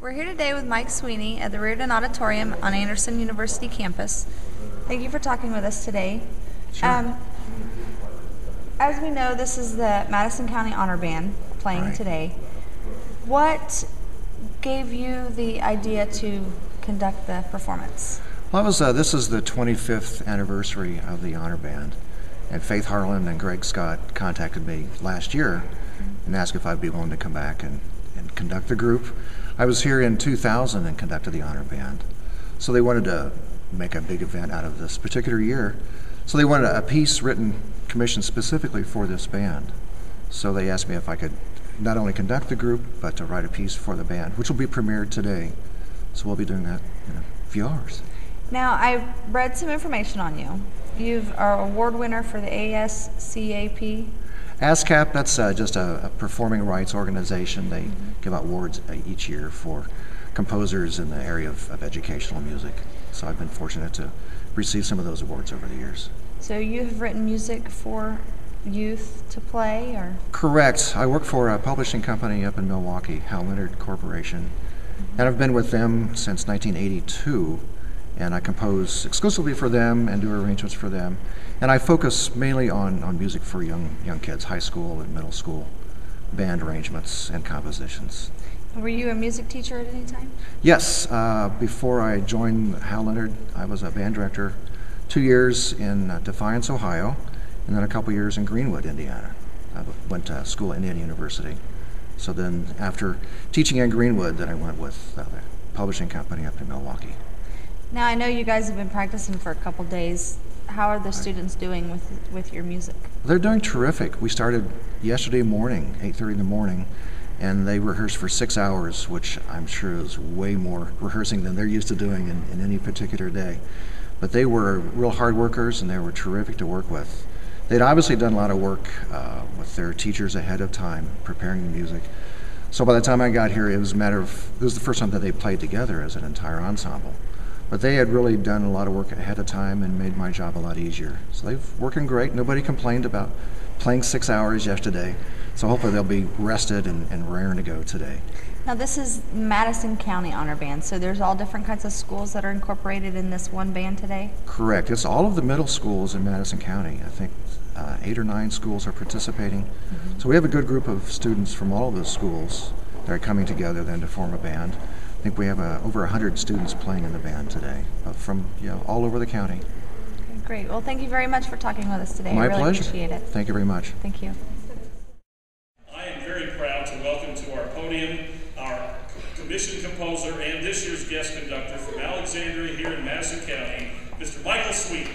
We're here today with Mike Sweeney at the Reardon Auditorium on Anderson University campus. Thank you for talking with us today. Sure. As we know, this is the Madison County Honor Band playing today. What gave you the idea to conduct the performance? Well, this is the 25th anniversary of the Honor Band, and Faith Harlan and Greg Scott contacted me last year and asked if I'd be willing to come back and conduct the group. I was here in 2000 and conducted the Honor Band, so they wanted to make a big event out of this particular year. So they wanted a piece written, commissioned specifically for this band. So they asked me if I could not only conduct the group, but to write a piece for the band, which will be premiered today. So we'll be doing that in a few hours. Now, I read some information on you. You are award winner for the ASCAP. ASCAP, that's just a performing rights organization. They give out awards each year for composers in the area of educational music. So I've been fortunate to receive some of those awards over the years. So you have written music for youth to play, or? Correct. I work for a publishing company up in Milwaukee, Hal Leonard Corporation, and I've been with them since 1982, and I compose exclusively for them and do arrangements for them. And I focus mainly on music for young kids, high school and middle school, band arrangements and compositions. Were you a music teacher at any time? Yes. Before I joined Hal Leonard, I was a band director 2 years in Defiance, Ohio, and then a couple years in Greenwood, Indiana. I went to school at Indiana University. So then after teaching in Greenwood, then I went with the publishing company up in Milwaukee. Now, I know you guys have been practicing for a couple days. How are the students doing with your music? They're doing terrific. We started yesterday morning, 8:30 in the morning, and they rehearsed for 6 hours, which I'm sure is way more rehearsing than they're used to doing in any particular day. But they were real hard workers, and they were terrific to work with. They'd obviously done a lot of work with their teachers ahead of time, preparing the music. So by the time I got here, it was the first time that they played together as an entire ensemble. But they had really done a lot of work ahead of time and made my job a lot easier. So they're working great. Nobody complained about playing 6 hours yesterday. So hopefully they'll be rested and raring to go today. Now, this is Madison County Honor Band, so there's all different kinds of schools that are incorporated in this one band today? Correct. It's all of the middle schools in Madison County. I think 8 or 9 schools are participating. So we have a good group of students from all of those schools that are coming together then to form a band. I think we have over 100 students playing in the band today from all over the county. Okay, great. Well, thank you very much for talking with us today. My I really pleasure. Appreciate it. Thank you very much. Thank you. I am very proud to welcome to our podium our commissioned composer and this year's guest conductor from Alexandria here in Madison County, Mr. Michael Sweeney.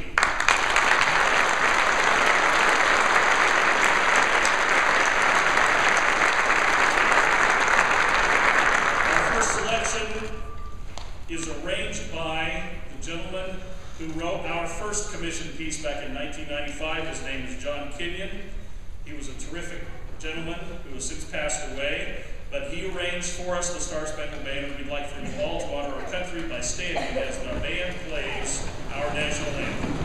Is arranged by the gentleman who wrote our first commissioned piece back in 1995. His name is John Kenyon. He was a terrific gentleman who has since passed away, but he arranged for us the Star-Spangled Banner. We'd like for you all to honor our country by standing as our band plays our national anthem.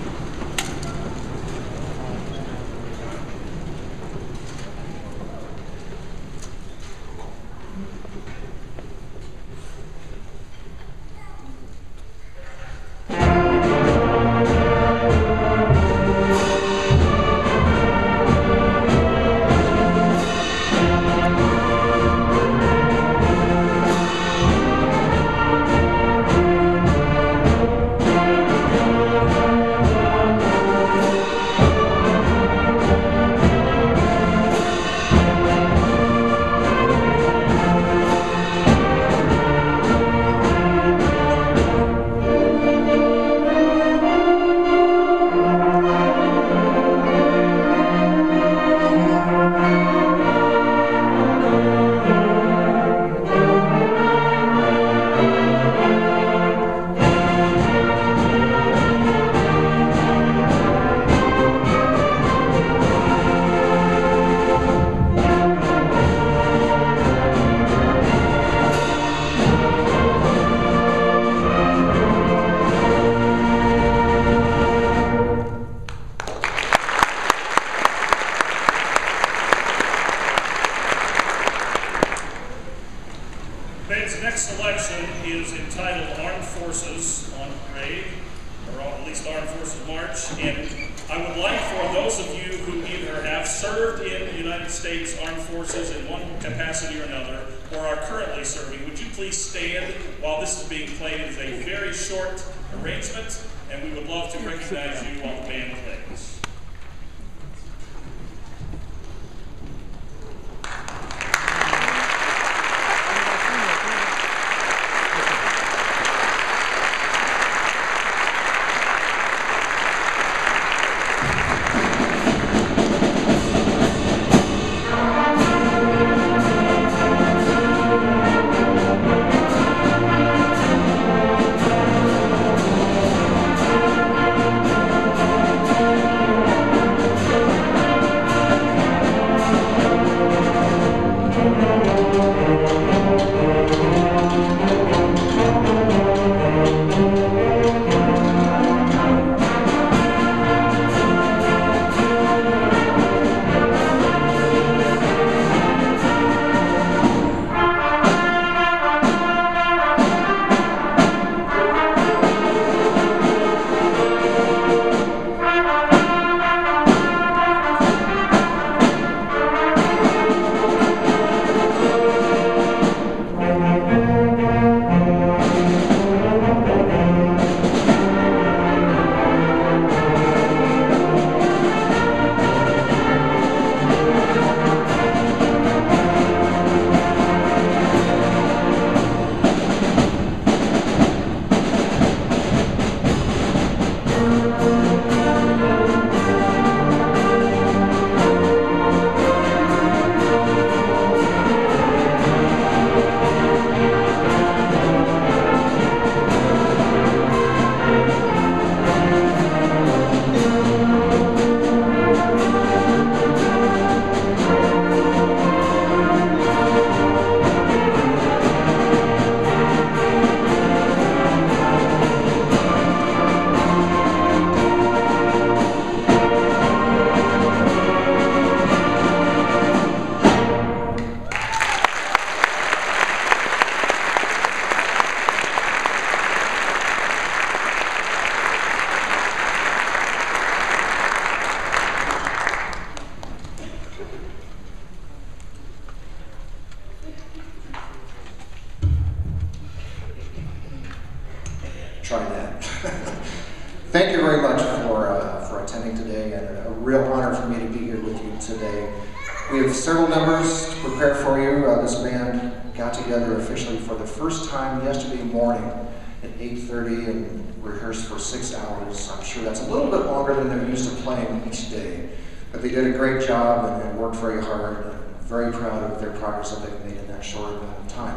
States Armed Forces March. And I would like for those of you who either have served in the United States Armed Forces in one capacity or another, or are currently serving, would you please stand while this is being played? It's a very short arrangement, and we would love to recognize you while the band plays. Try that. Thank you very much for attending today, and a real honor for me to be here with you today. We have several numbers to prepare for you. This band got together officially for the first time yesterday morning at 8:30 and rehearsed for 6 hours. I'm sure that's a little bit longer than they're used to playing each day, but they did a great job and worked very hard. And very proud of their progress that they've made in that short amount of time.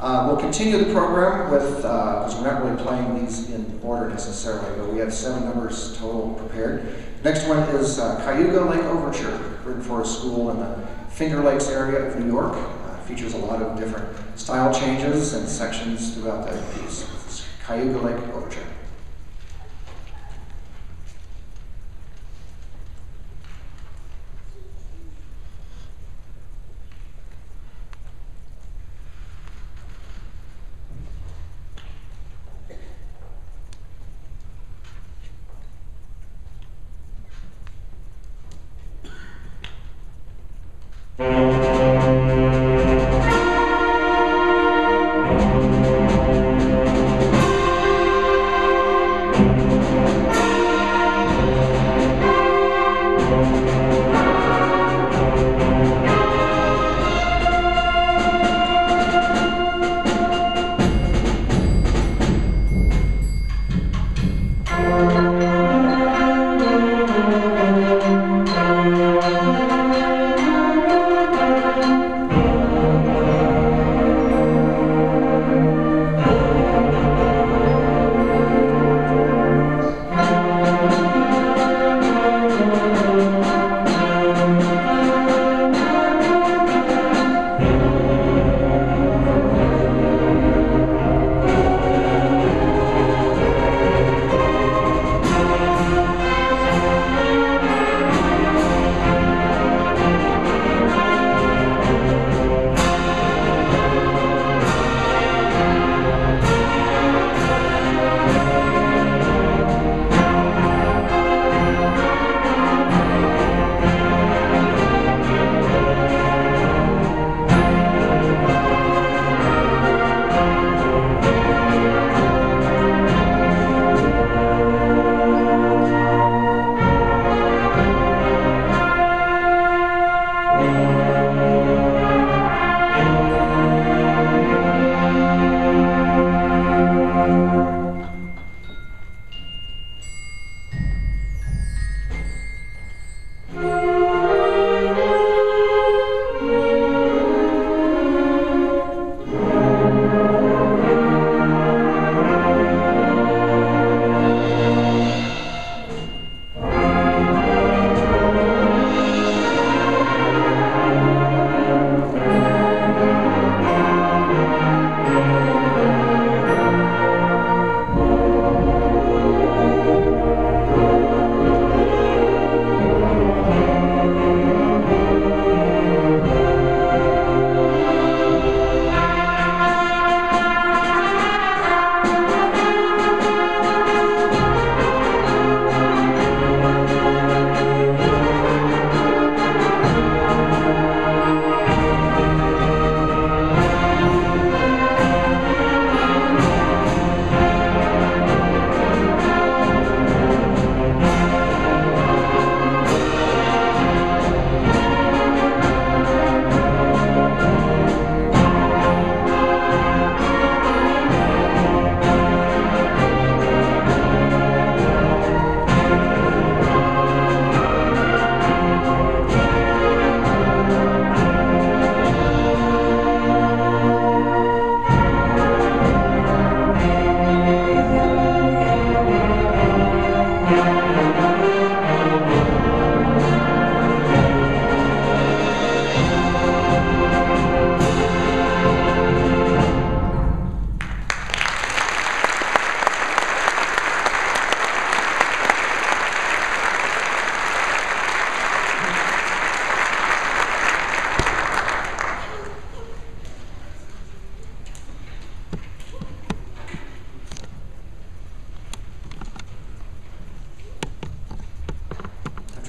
We'll continue the program with, because we're not really playing these in order necessarily, but we have 7 numbers total prepared. Next one is Cayuga Lake Overture, written for a school in the Finger Lakes area of New York. Features a lot of different style changes and sections throughout that piece. It's Cayuga Lake Overture.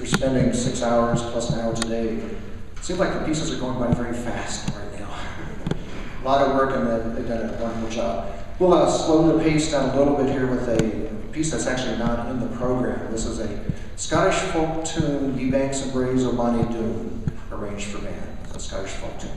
after spending 6 hours plus an hour today, it seems like the pieces are going by very fast right now. A lot of work, and they've done a wonderful job. We'll slow the pace down a little bit here with a piece that's actually not in the program. This is a Scottish folk tune, Ye Banks and Braes o' Bonnie Dune, arranged for band. It's a Scottish folk tune.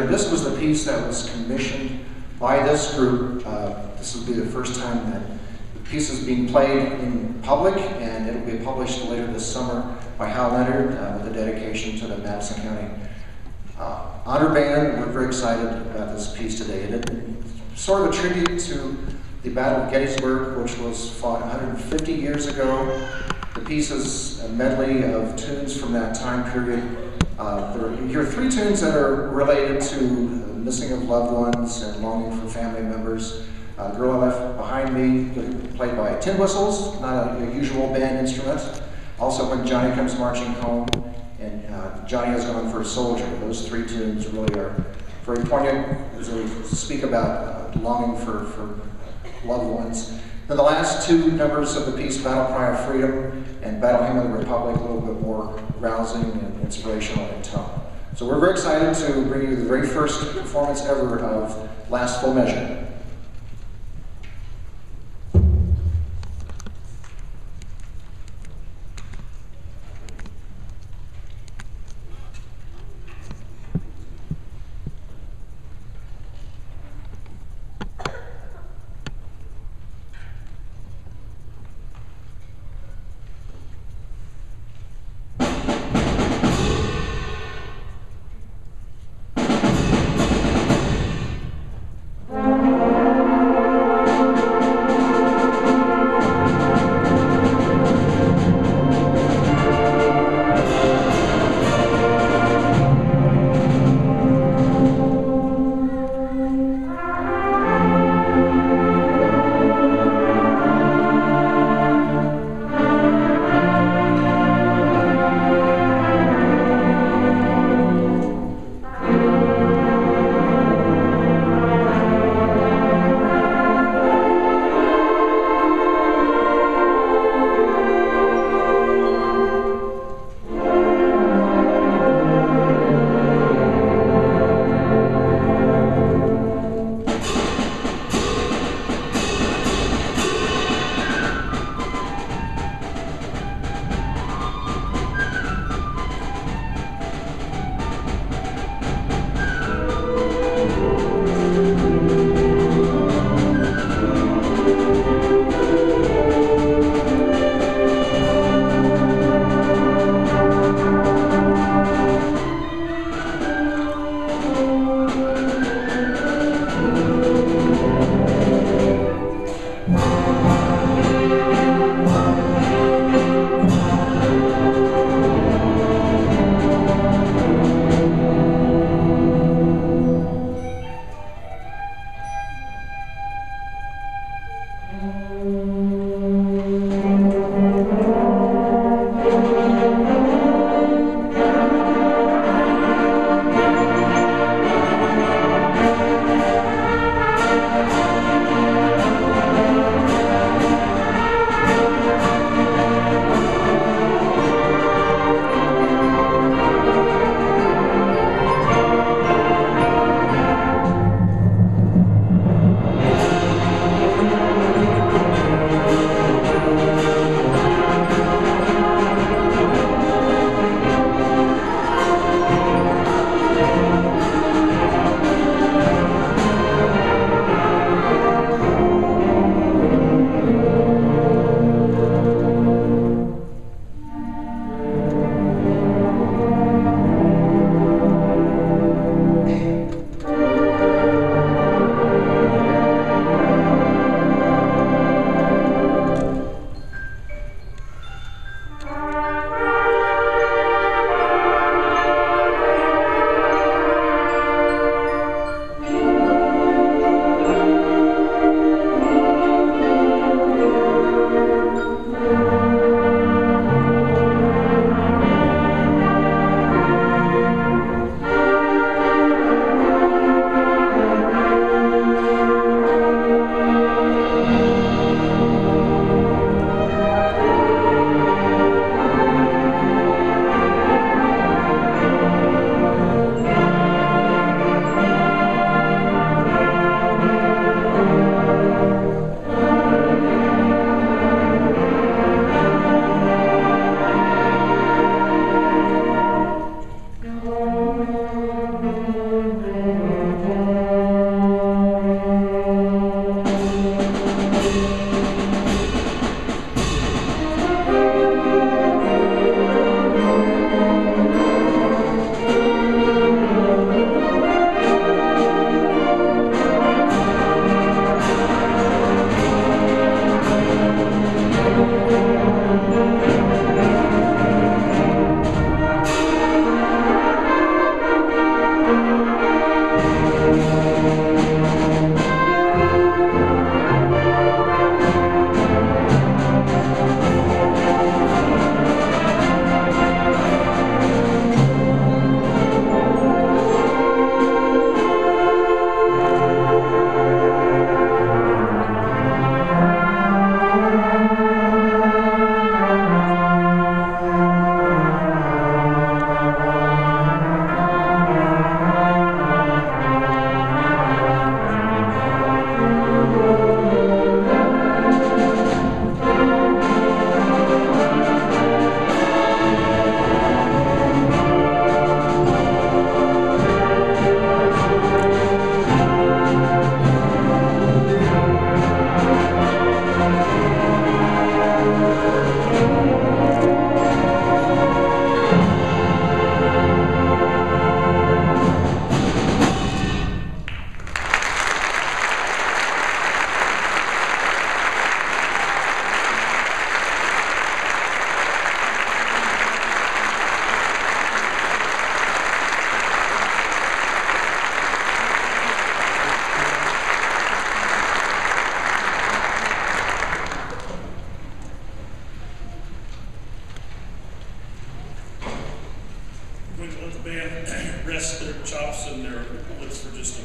This was the piece that was commissioned by this group. This will be the first time that the piece is being played in public, and it'll be published later this summer by Hal Leonard with a dedication to the Madison County Honor Band. We're very excited about this piece today. It's sort of a tribute to the Battle of Gettysburg, which was fought 150 years ago. The piece is a medley of tunes from that time period. There are three tunes that are related to missing of loved ones and longing for family members. The Girl I Left Behind Me, played by tin whistles, not a usual band instrument. Also, When Johnny Comes Marching Home, and Johnny Has Gone for a Soldier. Those three tunes really are very poignant as they speak about longing for loved ones. Then the last two numbers of the piece, Battle Cry of Freedom and Battle Hymn of the Republic, a little bit more rousing and inspirational in tone. So we're very excited to bring you the very first performance ever of Last Full Measure.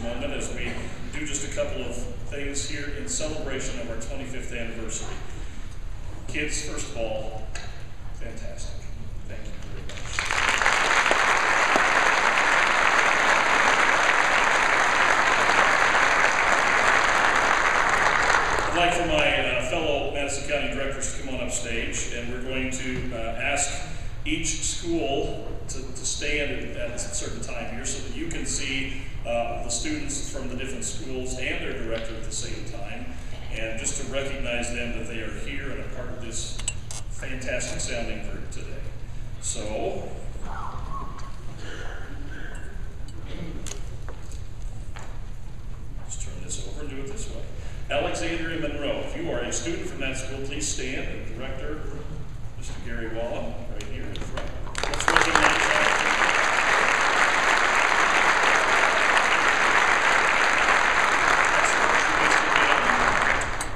moment as we do just a couple of things here in celebration of our 25th anniversary. Kids, first of all, fantastic. Thank you very much. I'd like for my fellow Madison County directors to come on up stage, and we're going to ask each school to stand at a certain time here so that you can see the students from the different schools and their director at the same time, and just to recognize them that they are here and a part of this fantastic sounding group today. So, let's turn this over and do it this way. Alexandria Monroe, if you are a student from that school, please stand. And the director, Mr. Gary Wallen, right here in front. Let's recognize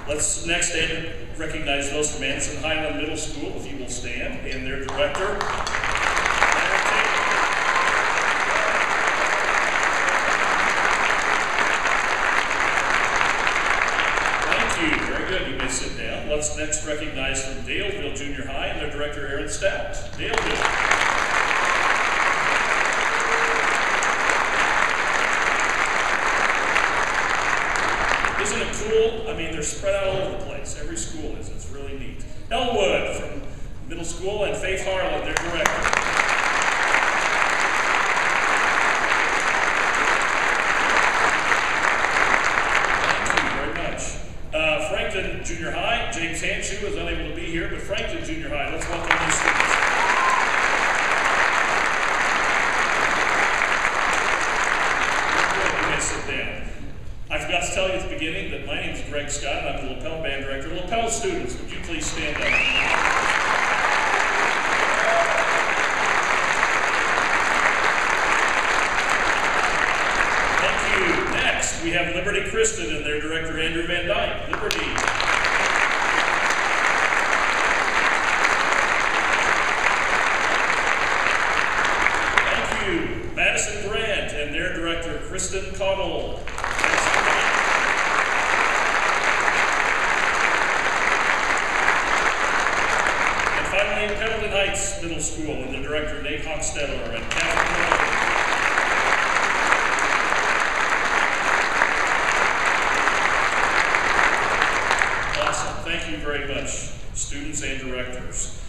Let's next recognize those from Madison Highland Middle School, if you will stand, and their director. Sit down. Let's next recognize from Daleville Junior High and their director, Aaron Stout. Daleville. Isn't it cool? I mean, they're spread out all over the place. Every school is. It's really neat. Elwood from middle school and Faith Harlan, their director. Franklin Junior High, James Hanshu is unable to be here, but Franklin Junior High, let's welcome these students. You may sit down. I forgot to tell you at the beginning that my name is Greg Scott, and I'm the lapel band director. Lapel students, would you please stand up? We have Liberty Kristen and their director, Andrew Van Dyke. Liberty. Thank you. Madison Grant and their director, Kristen Cottle. And finally, Pendleton Heights Middle School and the director, Nate Hochstetler and Catherine Miller. Thank you very much, students and directors.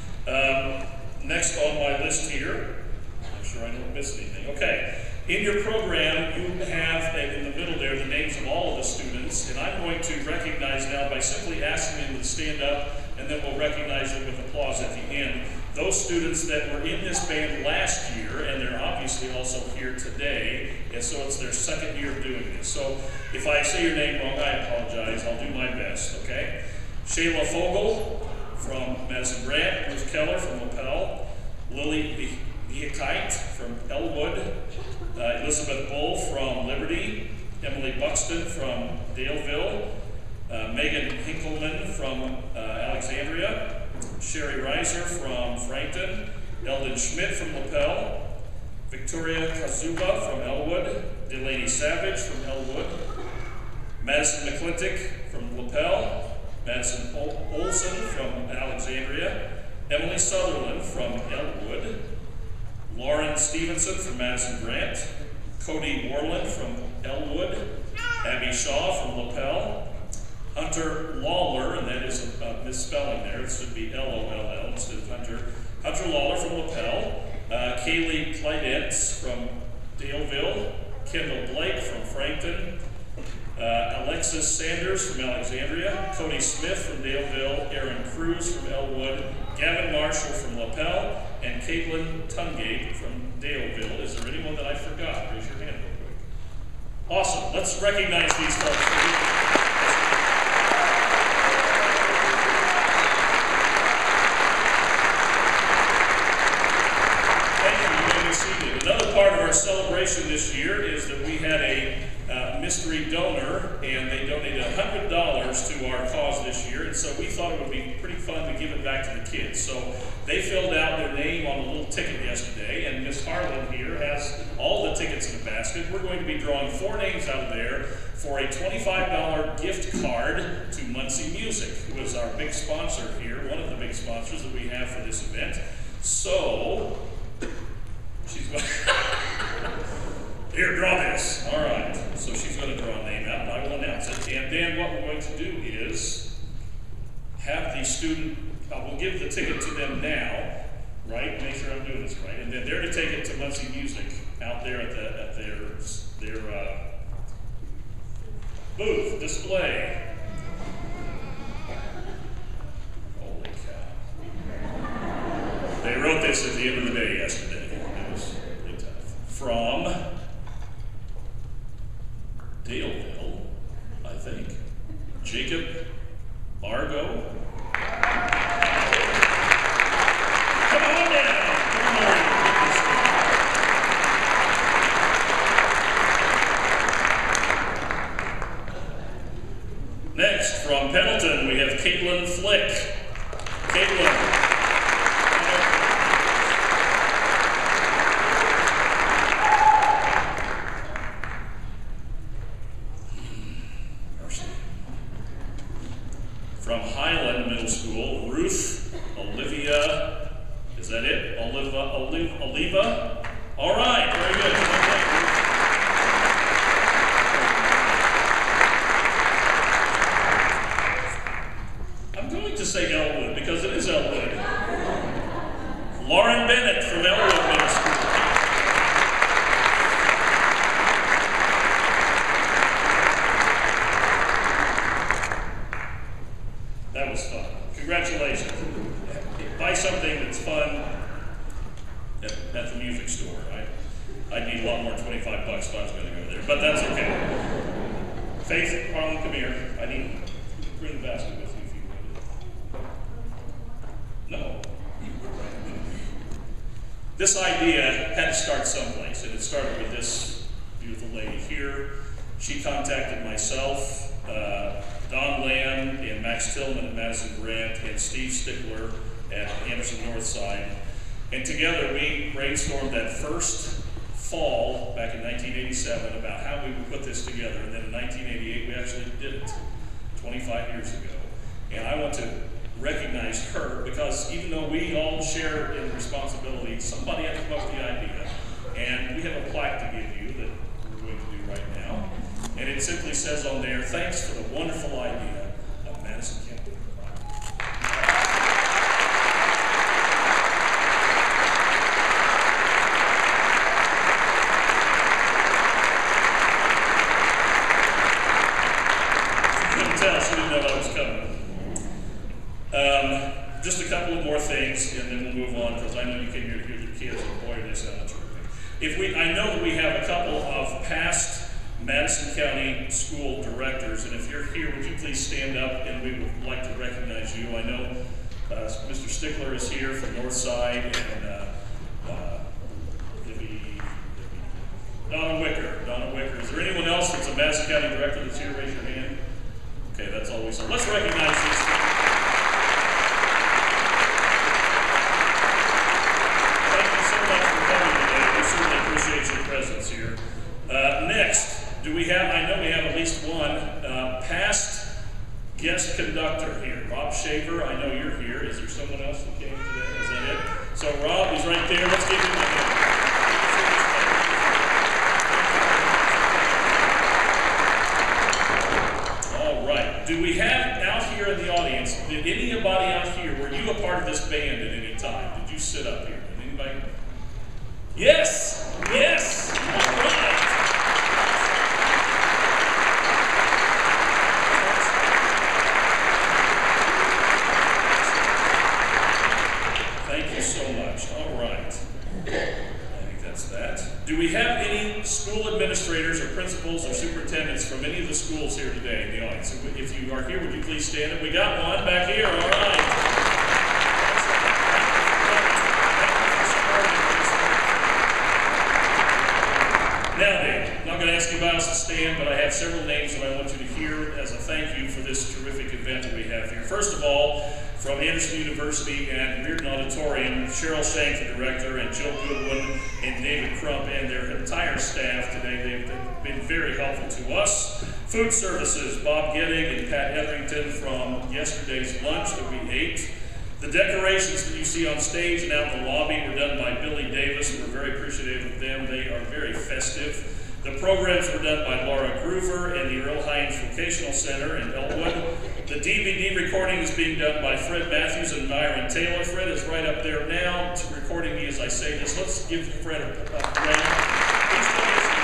Next on my list here, make sure I don't miss anything. Okay, in your program, you have in the middle there the names of all of the students, and I'm going to recognize now by simply asking them to stand up, and then we'll recognize them with applause at the end. Those students that were in this band last year, and they're obviously also here today, and so it's their second year of doing this. So if I say your name wrong, I apologize. I'll do my best, okay? Shayla Fogel from Madison Grant, Ruth Keller from Lapel, Lily Viakite from Elwood, Elizabeth Bull from Liberty, Emily Buxton from Daleville, Megan Hinkleman from Alexandria, Sherry Reiser from Frankton, Eldon Schmidt from Lapel, Victoria Kazuba from Elwood, Delaney Savage from Elwood, Madison McClintock from Lapel, Madison Olson from Alexandria, Emily Sutherland from Elwood, Lauren Stevenson from Madison Grant, Cody Warland from Elwood, Abby Shaw from Lapel, Hunter Lawler, and that is a misspelling there, it should be L-O-L-L instead of Hunter, Hunter Lawler from Lapel, Kaylee Kleidentz from Daleville, Kendall Blake from Frankton, Alexis Sanders from Alexandria, Cody Smith from Daleville, Aaron Cruz from Elwood, Gavin Marshall from Lapel, and Caitlin Tungate from Daleville. Is there anyone that I forgot? Raise your hand real quick. Awesome. Let's recognize these folks. Thank you. You may be seated. Another part of our celebration this year is that we had a mystery donor, and they donated $100 to our cause this year, and so we thought it would be pretty fun to give it back to the kids. So they filled out their name on a little ticket yesterday, and Miss Harlan here has all the tickets in the basket. We're going to be drawing 4 names out of there for a $25 gift card to Muncie Music, who is our big sponsor here, one of the big sponsors that we have for this event. So, she's going here, draw this. All right, so she's going to draw a name out, and I will announce it. And then what we're going to do is have the student, we'll give the ticket to them now, right? Make sure I'm doing this right. And then they're to take it to Muncie Music out there at their booth display. Holy cow. They wrote this at the end of the day yesterday. It was really tough. From Daleville, I think, Jacob Argo. Come on down. Next, from Pendleton, we have Caitlin Flick. Caitlin. From Highland Middle School, Ruth Olivia, is that it? Oliva? All right, very good. I'm going to say Elwood because it is Elwood. Lauren Bennett from Elwood Middle School. That was fun. Congratulations. Buy something that's fun at the music store. I'd need a lot more $25 if I was going to go there, but that's okay. Faith, Harlan, come here. I need to bring the basket with you if you would. No. This idea had to start someplace, and it started with this beautiful lady here. She contacted myself, Don Lamb and Max Tillman at Madison Grant, and Steve Stickler at Anderson Northside. And together we brainstormed that first fall back in 1987 about how we would put this together. And then in 1988 we actually did it, 25 years ago. And I want to recognize her because even though we all share in responsibility, somebody had to come up with the idea. And we have a plaque to give you that we're going to do right now. And it simply says on there, thanks for the wonderful idea of Madison County. You couldn't tell, she didn't know I was coming. Just a couple of more things, and then we'll move on, because I know you came here to hear the kids, and boy, they sound terrific. I know that we have a couple of past Madison County school directors, and if you're here, would you please stand up, and we would like to recognize you. I know Mr. Stickler is here from Northside, and Donna Wicker. Is there anyone else that's a Madison County director that's here? Raise your hand. Okay, that's all we saw. Let's recognize these people. Thank you so much for coming today. We certainly appreciate your presence here. Next, I know we have at least one past guest conductor here. Rob Shaver, I know you're here. Is there someone else that came today? Is that it? So Rob is right there. Let's give him a hand. All right. Do we have out here in the audience, did anybody out here, were you a part of this band at any time? Did you sit up here? Did anybody? Yes! Yes! All right. Thank you so much. All right. I think that's that. Do we have any school administrators or principals or superintendents from any of the schools here today in the audience? If you are here, would you please stand up? We got one back here. All right. Now then, not going to ask you about us to stand, but I have several names that I want you to hear as a thank you for this terrific event that we have here. First of all, from Anderson University and Reardon Auditorium, Cheryl Shank, the director, and Jill Goodwin and David Crump and their entire staff today. They've been very helpful to us. Food services, Bob Gettig and Pat Etherington from yesterday's lunch that we ate. The decorations that you see on stage and out in the lobby were done by Billy Davis. We're very appreciative of them. They are very festive. The programs were done by Laura Groover and the Earl Hines Vocational Center in Elwood. The DVD recording is being done by Fred Matthews and Myron Taylor. Fred is right up there now recording me as I say this. Let's give Fred a round. He's doing some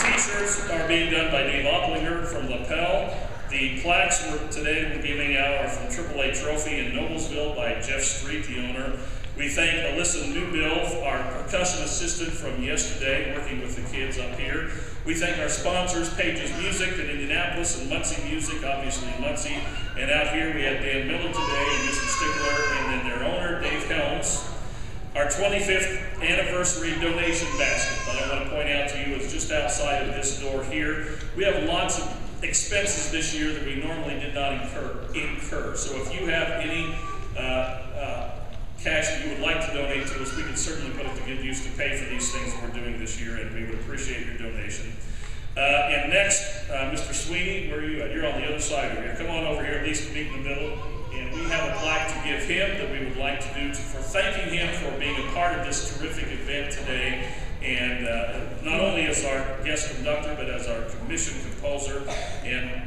T-shirts are being done by Dave Opplinger from Lapel. The plaques today we're giving out are from AAA Trophy in Noblesville by Jeff Street, the owner. We thank Alyssa Newbill, our percussion assistant from yesterday, working with the kids up here. We thank our sponsors, Pages Music in Indianapolis and Muncie Music, obviously in Muncie. And out here we had Dan Miller today and Mr. Stigler, and then their owner, Dave Helms. Our 25th anniversary donation basket that I want to point out to you is just outside of this door here. We have lots of expenses this year that we normally did not incur. So if you have any cash that you would like to donate to us, we can certainly put it to good use to pay for these things that we're doing this year, and we would appreciate your donation. And next, Mr. Sweeney, where are you at? You're on the other side over here. Come on over here, at least meet in the middle. And we have a plaque to give him that we would like to do for thanking him for being a part of this terrific event today. And not only as our guest conductor, but as our commission composer. And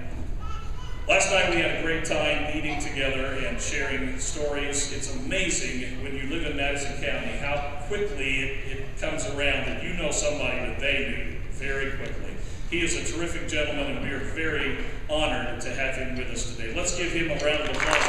last night we had a great time eating together and sharing stories. It's amazing when you live in Madison County how quickly it comes around that you know somebody that they knew very quickly. He is a terrific gentleman, and we are very honored to have him with us today. Let's give him a round of applause.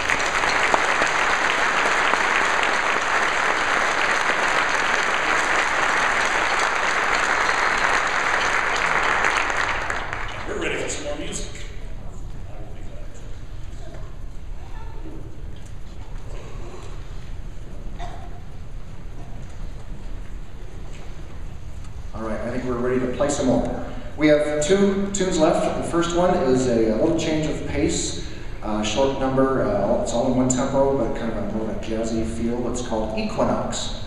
Play some more. We have two tunes left. The first one is a little change of pace, short number. It's all in one tempo, but kind of a more of a jazzy feel. It's called Equinox.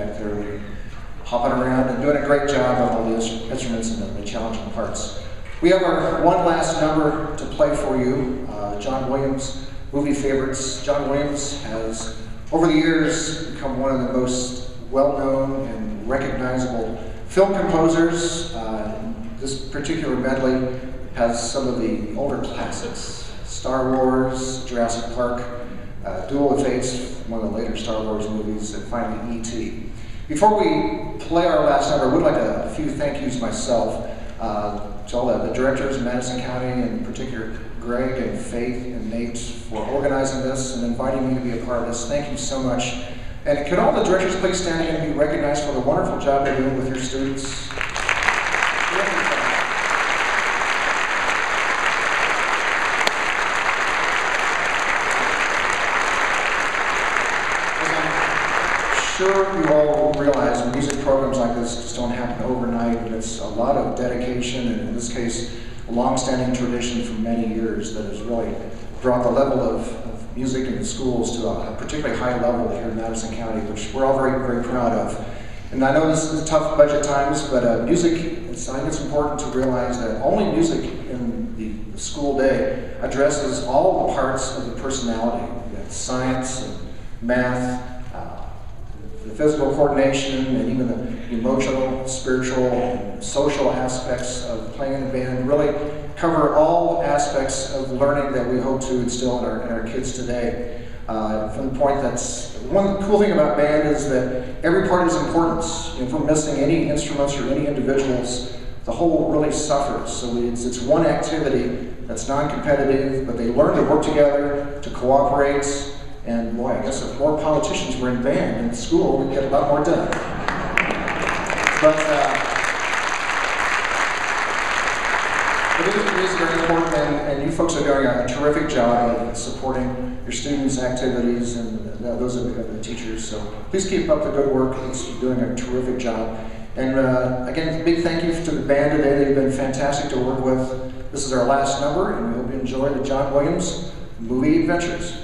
back there hopping around and doing a great job of all the instruments and the challenging parts. We have our one last number to play for you, John Williams, movie favorites. John Williams has, over the years, become one of the most well-known and recognizable film composers. This particular medley has some of the older classics, Star Wars, Jurassic Park, Duel of Fates, one of the later Star Wars movies, and finally E.T. Before we play our last number, I would like a few thank yous myself to all the directors in Madison County, and in particular Greg and Faith and Nate for organizing this and inviting me to be a part of this. Thank you so much. And could all the directors please stand and be recognized for the wonderful job they're doing with your students? Sure, you all realize music programs like this just don't happen overnight, and it's a lot of dedication, and in this case, a long-standing tradition for many years that has really brought the level of music in the schools to a particularly high level here in Madison County, which we're all very, very proud of. And I know this is tough budget times, but music, I think it's important to realize that only music in the school day addresses all the parts of the personality. You got science and math, the physical coordination, and even the emotional, spiritual, and social aspects of playing in a band really cover all aspects of learning that we hope to instill in our kids today. From the point that's, one cool thing about band is that every part is important. If we're missing any instruments or any individuals, the whole really suffers. So it's one activity that's non-competitive, but they learn to work together, to cooperate. And boy, I guess if more politicians were in band in school, we'd get a lot more done. But it is very important, and you folks are doing a terrific job of supporting your students' activities and those of the teachers. So please keep up the good work. You're doing a terrific job. And again, a big thank you to the band today. They've been fantastic to work with. This is our last number, and we hope you enjoy the John Williams Movie Adventures.